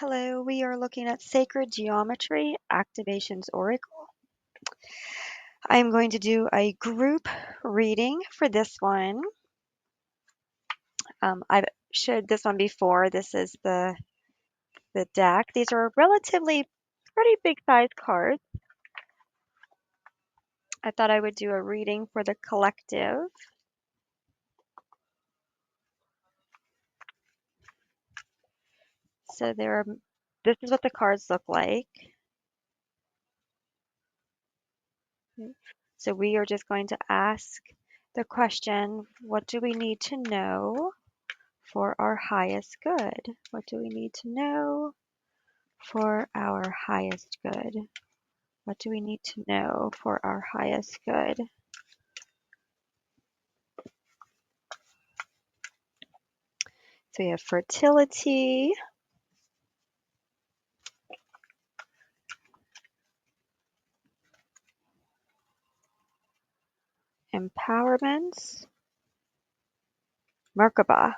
Hello, we are looking at Sacred Geometry Activations Oracle. I am going to do a group reading for this one. I've showed this one before. This is the deck. These are relatively pretty big size cards. I thought I would do a reading for the collective. So this is what the cards look like. So we are just going to ask the question, what do we need to know for our highest good? What do we need to know for our highest good? What do we need to know for our highest good? So we have fertility, empowerment, Merkaba,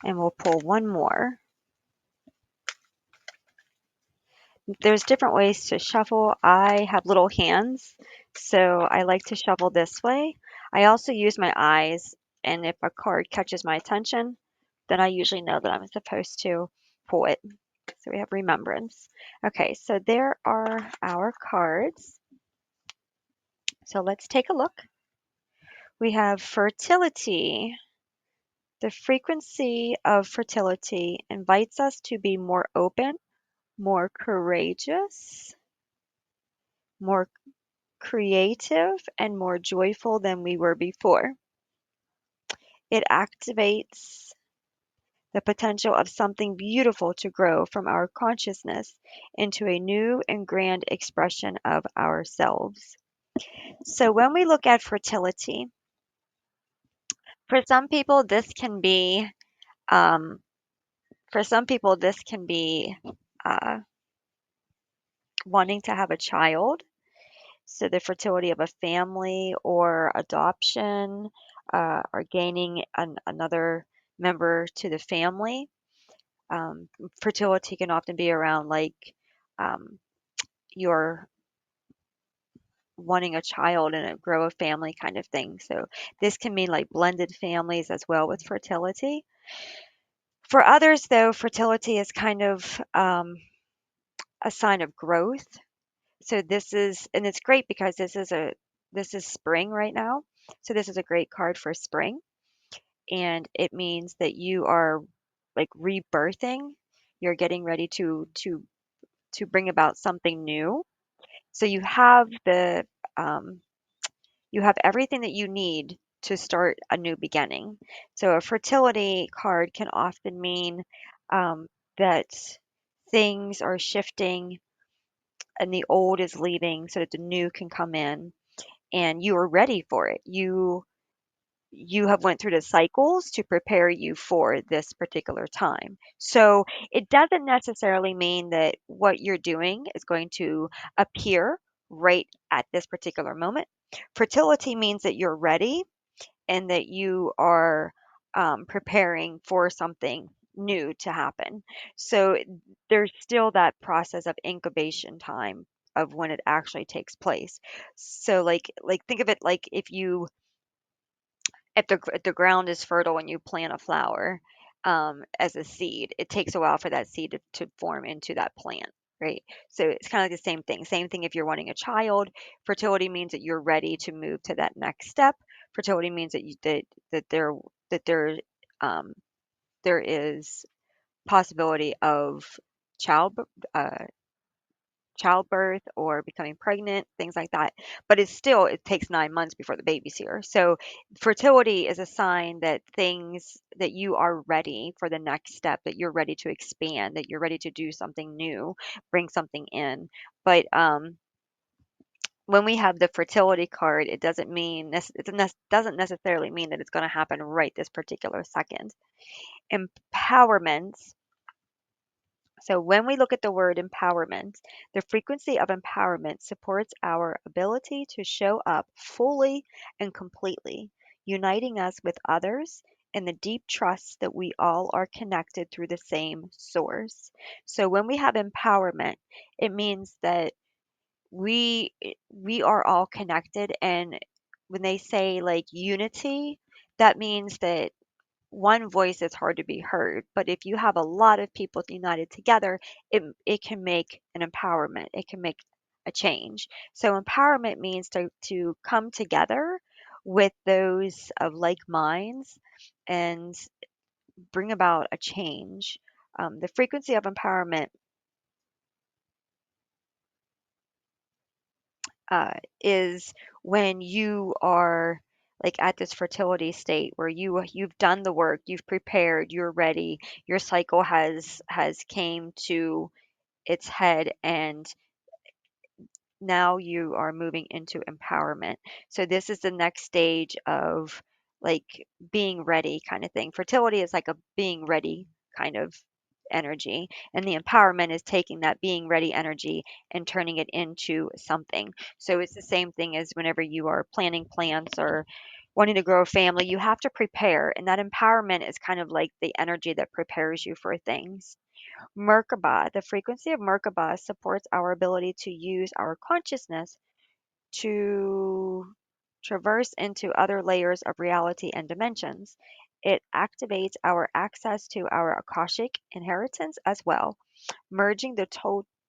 and we'll pull one more. There's different ways to shuffle. I have little hands, so I like to shuffle this way. I also use my eyes, and if a card catches my attention, then I usually know that I'm supposed to pull it. So we have remembrance. Okay, so there are our cards. So let's take a look. We have fertility. The frequency of fertility invites us to be more open, more courageous, more creative, and more joyful than we were before. It activates the potential of something beautiful to grow from our consciousness into a new and grand expression of ourselves. So when we look at fertility, for some people this can be um, for some people this can be uh, wanting to have a child. So the fertility of a family or adoption, or gaining another member to the family. Um, Fertility can often be around like um, you're wanting a child and grow a family kind of thing. So this can mean like blended families as well with fertility. For others, though, fertility is kind of a sign of growth. So and it's great because this is spring right now. So this is a great card for spring, and it means that you are like rebirthing. You're getting ready to bring about something new. So um, you have everything that you need to start a new beginning. So a fertility card can often mean that things are shifting and the old is leaving so that the new can come in, and you are ready for it. You have went through the cycles to prepare you for this particular time. So it doesn't necessarily mean that what you're doing is going to appear right at this particular moment. Fertility means that you're ready and that you are preparing for something new to happen. So there's still that process of incubation time of when it actually takes place. So like think of it like if the ground is fertile and you plant a flower as a seed, it takes a while for that seed to form into that plant, right? So it's kind of like the same thing. Same thing if you're wanting a child. Fertility means that you're ready to move to that next step. Fertility means that that there um, there is possibility of child uh, childbirth or becoming pregnant, things like that. But it takes 9 months before the baby's here. So fertility is a sign that that you are ready for the next step, that you're ready to expand, that you're ready to do something new, bring something in. But when we have the fertility card, it doesn't doesn't necessarily mean that it's going to happen right this particular second. Empowerment. So when we look at the word empowerment, the frequency of empowerment supports our ability to show up fully and completely, uniting us with others and the deep trust that we all are connected through the same source. So when we have empowerment, it means that we are all connected, and when they say like unity, that means that one voice is hard to be heard, but if you have a lot of people united together, it can make an empowerment. It can make a change. So empowerment means to come together with those of like minds and bring about a change. The frequency of empowerment uh, is when you are like at this fertility state where you've done the work, you've prepared, you're ready, your cycle has came to its head, and now you are moving into empowerment. So this is the next stage of like being ready kind of thing. Fertility is like a being ready kind of energy, and the empowerment is taking that being ready energy and turning it into something. So it's the same thing as whenever you are planning plants or wanting to grow a family, you have to prepare, and that empowerment is kind of like the energy that prepares you for things. Merkaba, the frequency of Merkaba supports our ability to use our consciousness to traverse into other layers of reality and dimensions. It activates our access to our Akashic inheritance as well, merging the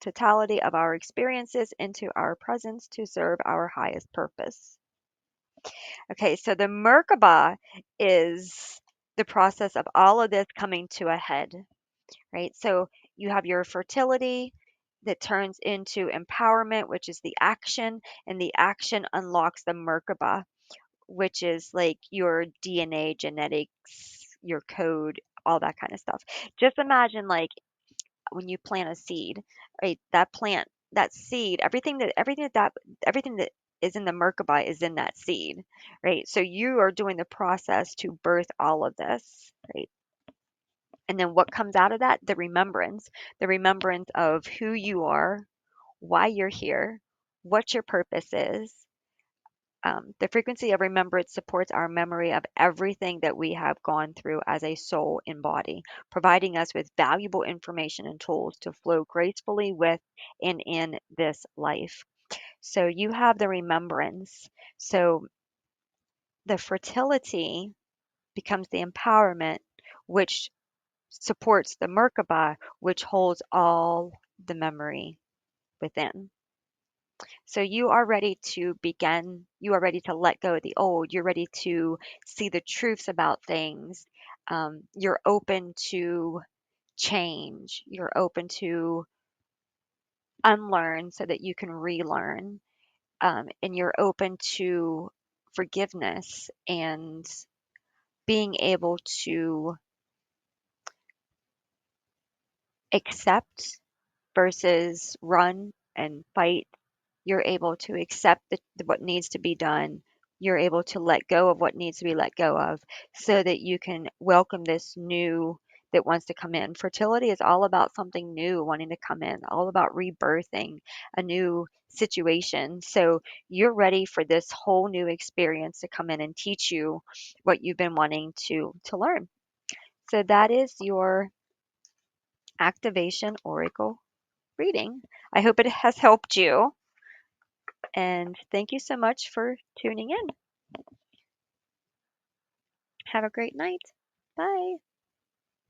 totality of our experiences into our presence to serve our highest purpose. Okay, so the Merkaba is the process of all of this coming to a head, right? So you have your fertility that turns into empowerment, which is the action, and the action unlocks the Merkaba, which is like your DNA, genetics, your code, all that kind of stuff. Just imagine like when you plant a seed, right? That plant, that seed, everything that is in the Merkaba is in that seed, right? So you are doing the process to birth all of this, right? And then what comes out of that? The remembrance of who you are, why you're here, what your purpose is. The frequency of remembrance supports our memory of everything that we have gone through as a soul and body, providing us with valuable information and tools to flow gracefully with and in this life. So you have the remembrance. So the fertility becomes the empowerment, which supports the Merkaba, which holds all the memory within. So you are ready to begin, you are ready to let go of the old, you're ready to see the truths about things. You're open to change, you're open to unlearn so that you can relearn, and you're open to forgiveness and being able to accept versus run and fight. You're able to accept what needs to be done. You're able to let go of what needs to be let go of so that you can welcome this new that wants to come in. Fertility is all about something new wanting to come in, all about rebirthing a new situation. So you're ready for this whole new experience to come in and teach you what you've been wanting to learn. So that is your activation oracle reading. I hope it has helped you. And thank you so much for tuning in. Have a great night. Bye.